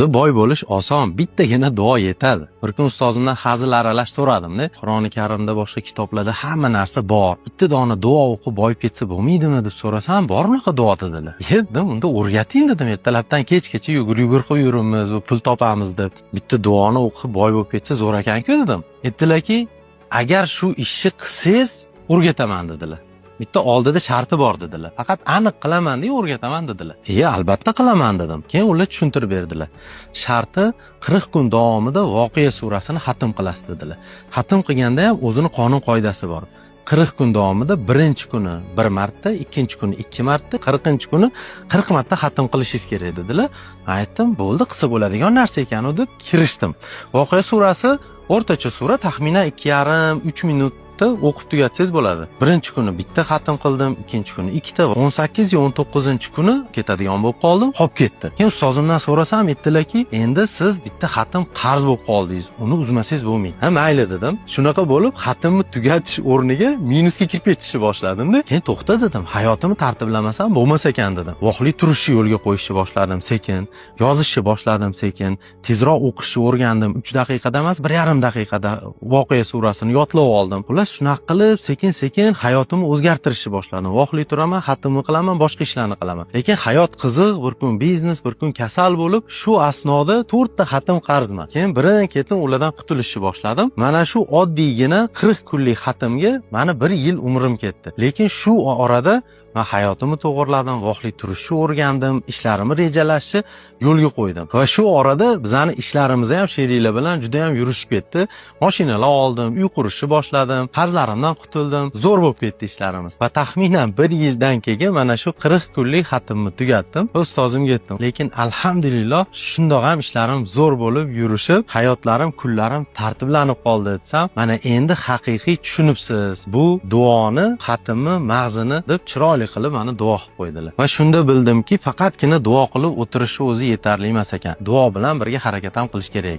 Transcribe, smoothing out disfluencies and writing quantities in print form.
Boy bo'lish oson, bittagina duo yetadi. Bir kun ustozimdan hazil aralash so'radim-da. Qur'oni Karimda boshqa kitoblarda hamma narsa bor. Bitta dona duo o'qib boyib ketsa bo'lmaydimi deb so'rasam, bor unaqa duo dedilar. Dedim, unda o'rgating dedim. Ertalabdan kechgacha yugur qilib yurimiz va pul topamiz deb. Bitta duoni o'qib boy bo'lib ketsa zo'r ekan-ku dedim. Aytdilarki, agar shu ishni qilsangiz, o'rgataman dedilar. Bitta oldida sharti bor dedilar. Faqat aniq qilaman-deb o'rgataman dedilar. Albatta qilaman dedim. Keyin ular tushuntirib berdilar. Sharti 40 kun davomida Voqea surasini xatm qilasiz dedilar. Xatm qilganda ham o'zini qonun qoidasi bor. 40 kun davomida birinchi kuni 1 marta, ikkinchi kuni 2 marta, 40-chi kuni 40 marta xatm qilishingiz kerak dedilar. Aytdim, bo'ldi, qilsa bo'ladigan narsa ekan-u deb kirishdim. Voqea surasi o'rtacha sura, taxminan 2,5-3 minut o'qib tugatsangiz bo'ladi. Birinchi kuni bitta xatm qildim, ikkinchi kuni ikkita, 18 yo 19-kuni ketadigan bo'lib qoldim, qolib ketdi. Keyin ustozimdan so'rasam, aytdilarki, endi siz bitta xatm qarz bo'lib qoldingiz, uni uzmasangiz bo'lmaydi. Ha, mayli dedim. Shunaqa bo'lib, xatmni tugatish o'rniga minusga kirib ketishni boshladim-da. Keyin to'xta dedim, hayotimni tartiblamasam bo'lmas ekan dedim. Voqli turishni yo'lga qo'yishni boshladim sekin, yozishni boshladim sekin, tezroq o'qishni o'rgandim. 3 daqiqada emas, 1,5 daqiqada Voqea surasini yodlab oldim. Shunaqa qilib sekin-sekin hayotimni o'zgartirishni boshladim. Voqli turaman, xatmni qilaman, boshqa ishlarni qilaman. Lekin hayot qiziq, bir kun biznes, bir kun kasal bo'lib, shu asnoda 4 ta xatm qarzman. Keyin birin-ketin ulardan qutulishni boshladim. Mana shu oddiygina 40 kunlik xatmga mani 1 yil umrim ketdi. Lekin shu orada men hayotimni to'g'irladim, voqli turishni o'rgandim, ishlarimni rejalashni yo'lga qo'ydim. Va shu orada bizning ishlarimiz ham sheriklar bilan juda ham yurishib ketdi. Mashinalar oldim, uy qurishni boshladim, qarzlarimdan qutuldim, zo'r bo'lib ketdi ishlarimiz. Va taxminan 1 yildan keyin mana shu 40 kunlik xatmni tugatdim va ustozimga aytdim. Lekin alhamdulillah shundoq ham ishlarim zo'r bo'lib yurishib, hayotlarim, kunlarim tartiblanib qoldi desam, mana endi haqiqiy tushunibsiz. Bu duoni, xatmni, mag'zini deb chiroyli qilib mani duo qilib qo'ydilar. Va shunda bildimki, faqatgina duo qilib o'tirishni o'zi yetarli emas ekan. Duo bilan birga harakat ham qilish kerak.